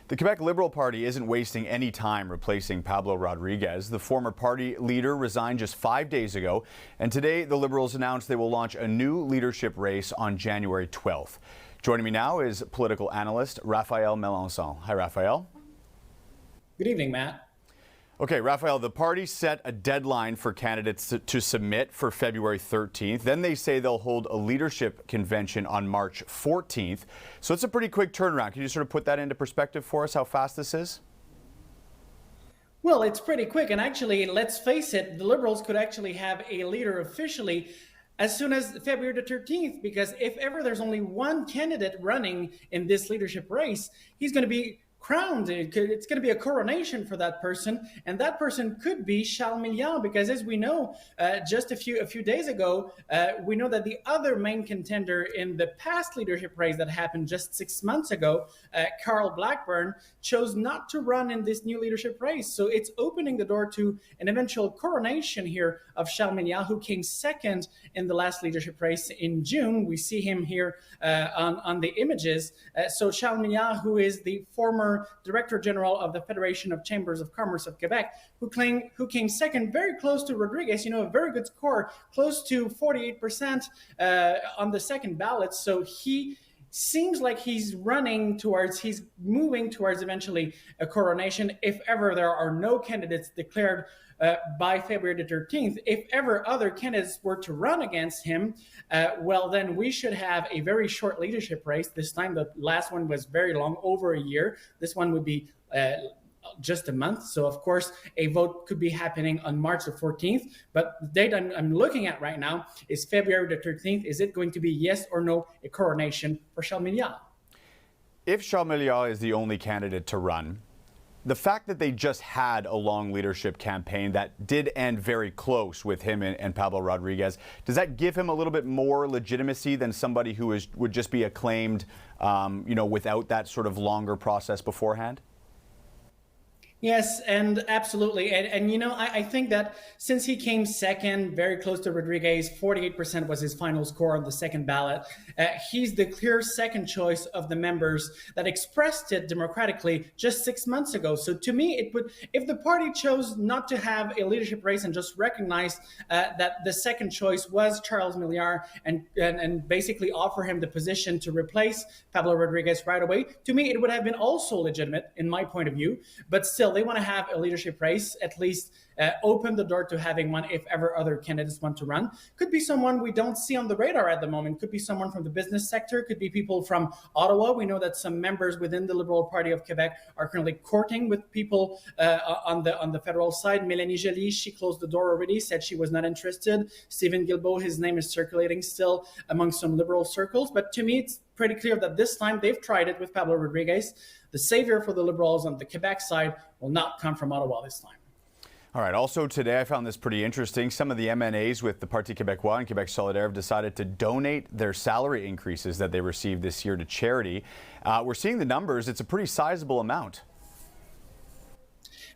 The Quebec Liberal Party isn't wasting any time replacing Pablo Rodriguez. The former party leader resigned just 5 days ago, and today the Liberals announced they will launch a new leadership race on January 12th. Joining me now is political analyst Raphael Melancon. Hi, Raphael. Good evening, Matt. Okay, Raphael, the party set a deadline for candidates to submit for February 13th. Then they say they'll hold a leadership convention on March 14th. So it's a pretty quick turnaround. Can you sort of put that into perspective for us, how fast this is? Well, it's pretty quick. And actually, let's face it, the Liberals could actually have a leader officially as soon as February the 13th, because if ever there's only one candidate running in this leadership race, he's going to be crowned. It's going to be a coronation for that person, and that person could be Charles Melancon, because as we know, just a few days ago, we know that the other main contender in the past leadership race that happened just 6 months ago, Carl Blackburn, chose not to run in this new leadership race. So it's opening the door to an eventual coronation here of Charles Melancon, who came second in the last leadership race in June. We see him here on the images. So Charles Melancon, who is the former Director General of the Federation of Chambers of Commerce of Quebec, who came second, very close to Rodriguez, a very good score, close to 48% on the second ballot. So he seems like he's moving towards eventually a coronation if ever there are no candidates declared by February the 13th. If ever other candidates were to run against him, well, then we should have a very short leadership race. This time, the last one was very long, over a year. This one would be just a month. So, of course, a vote could be happening on March the 14th. But the date I'm looking at right now is February the 13th. Is it going to be yes or no a coronation for Charles Melancon? If Charles Melancon is the only candidate to run, the fact that they just had a long leadership campaign that did end very close with him and Pablo Rodriguez, does that give him a little bit more legitimacy than somebody who would just be acclaimed, without that sort of longer process beforehand? Yes, and absolutely. I think that since he came second, very close to Rodriguez, 48% was his final score on the second ballot, he's the clear second choice of the members that expressed it democratically just 6 months ago. So to me, it would, if the party chose not to have a leadership race and just recognized that the second choice was Charles Melancon and basically offer him the position to replace Pablo Rodriguez right away, to me, it would have been also legitimate in my point of view. But still, they want to have a leadership race, at least open the door to having one if ever other candidates want to run. Could be someone we don't see on the radar at the moment. Could be someone from the business sector. Could be people from Ottawa. We know that some members within the Liberal Party of Quebec are currently courting with people on the federal side. Mélanie Joly, she closed the door already, said she was not interested. Stephen Guilbeault, his name is circulating still among some Liberal circles. But to me, it's pretty clear that this time they've tried it with Pablo Rodriguez. The savior for the Liberals on the Quebec side will not come from Ottawa this time. All right. Also today, I found this pretty interesting. Some of the MNAs with the Parti Québécois and Québec Solidaire have decided to donate their salary increases that they received this year to charity. We're seeing the numbers. It's a pretty sizable amount.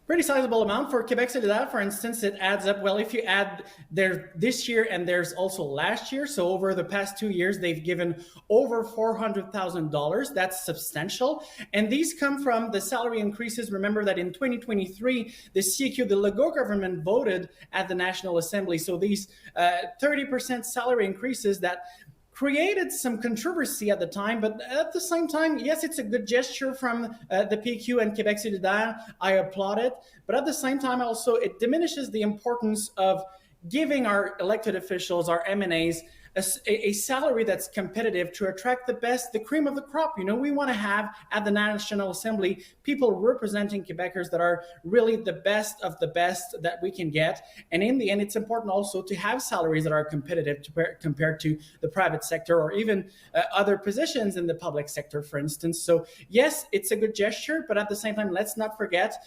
Pretty sizable amount for Quebec Solidaire, for instance. It adds up. Well, if you add this year and there's also last year, so over the past 2 years, they've given over $400,000. That's substantial. And these come from the salary increases. Remember that in 2023, the CQ, the Legault government, voted at the National Assembly. So these 30% salary increases that created some controversy at the time, but at the same time, yes, it's a good gesture from the PQ and Quebec Solidaire. I applaud it. But at the same time, also, it diminishes the importance of giving our elected officials, our MNAs, a salary that's competitive to attract the best, the cream of the crop. We want to have at the National Assembly people representing Quebecers that are really the best of the best that we can get. And in the end, it's important also to have salaries that are competitive compared to the private sector or even other positions in the public sector, for instance. So yes, it's a good gesture, but at the same time, let's not forget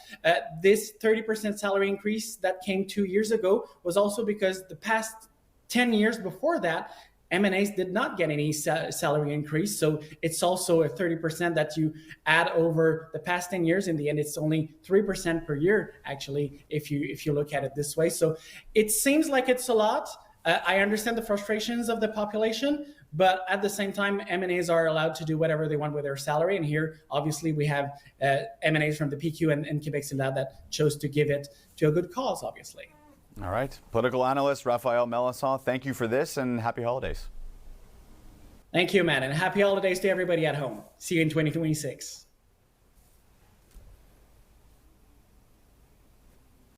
this 30% salary increase that came 2 years ago was also because the past 10 years before that, MNAs did not get any salary increase. So it's also a 30% that you add over the past 10 years. In the end, it's only 3% per year, actually, if you look at it this way. So it seems like it's a lot. I understand the frustrations of the population, But at the same time, MNAs are allowed to do whatever they want with their salary. And here, obviously, we have MNAs from the PQ and Quebec Liberal that chose to give it to a good cause, obviously. All right. Political analyst Raphael Melancon, thank you for this and happy holidays. Thank you, Matt, and happy holidays to everybody at home. See you in 2026.